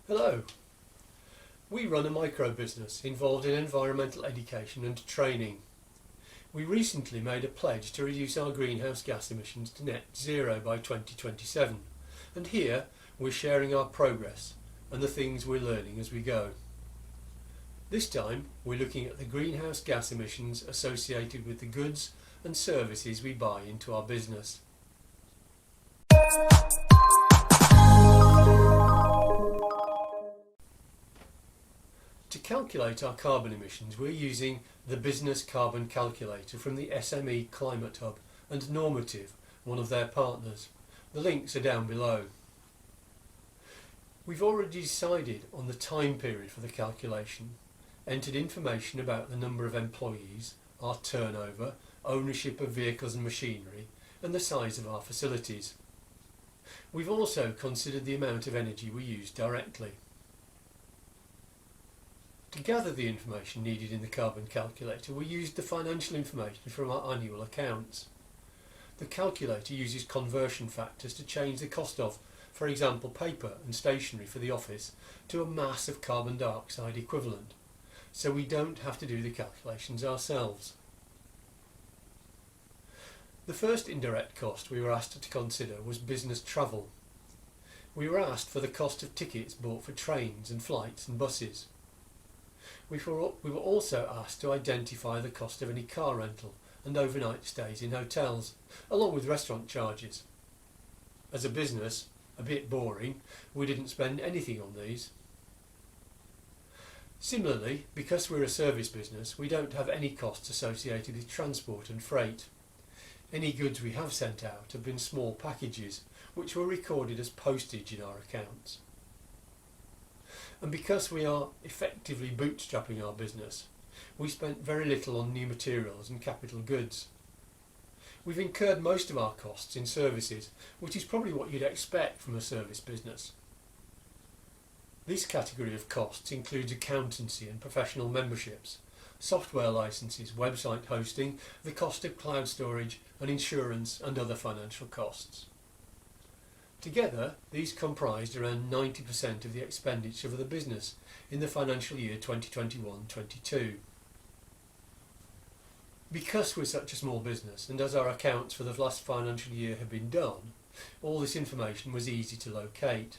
Hello. We run a micro business involved in environmental education and training. We recently made a pledge to reduce our greenhouse gas emissions to net zero by 2027, and here we're sharing our progress and the things we're learning as we go. This time we're looking at the greenhouse gas emissions associated with the goods and services we buy into our business. To calculate our carbon emissions, we're using the Business Carbon Calculator from the SME Climate Hub and Normative, one of their partners. The links are down below. We've already decided on the time period for the calculation, entered information about the number of employees, our turnover, ownership of vehicles and machinery, and the size of our facilities. We've also considered the amount of energy we use directly. To gather the information needed in the carbon calculator, we used the financial information from our annual accounts. The calculator uses conversion factors to change the cost of, for example, paper and stationery for the office to a mass of carbon dioxide equivalent, so we don't have to do the calculations ourselves. The first indirect cost we were asked to consider was business travel. We were asked for the cost of tickets bought for trains and flights and buses. We were also asked to identify the cost of any car rental and overnight stays in hotels, along with restaurant charges. As a business, a bit boring, we didn't spend anything on these. Similarly, because we're a service business, we don't have any costs associated with transport and freight. Any goods we have sent out have been small packages, which were recorded as postage in our accounts. And because we are effectively bootstrapping our business, we spent very little on new materials and capital goods. We've incurred most of our costs in services, which is probably what you'd expect from a service business. This category of costs includes accountancy and professional memberships, software licenses, website hosting, the cost of cloud storage and insurance and other financial costs. Together, these comprised around 90% of the expenditure of the business in the financial year 2021-22. Because we're such a small business, and as our accounts for the last financial year have been done, all this information was easy to locate.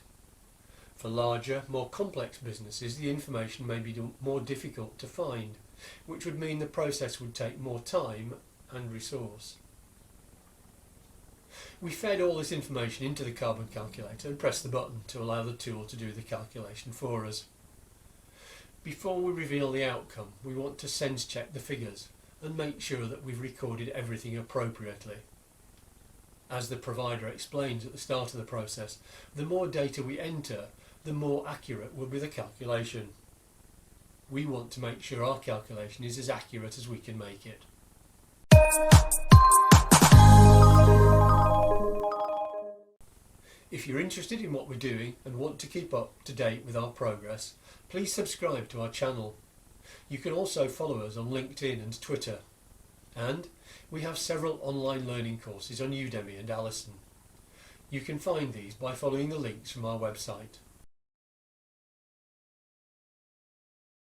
For larger, more complex businesses, the information may be more difficult to find, which would mean the process would take more time and resource. We fed all this information into the carbon calculator and pressed the button to allow the tool to do the calculation for us. Before we reveal the outcome, we want to sense check the figures and make sure that we've recorded everything appropriately. As the provider explains at the start of the process, the more data we enter, the more accurate will be the calculation. We want to make sure our calculation is as accurate as we can make it. If you're interested in what we're doing and want to keep up to date with our progress, please subscribe to our channel. You can also follow us on LinkedIn and Twitter. And we have several online learning courses on Udemy and Allison. You can find these by following the links from our website.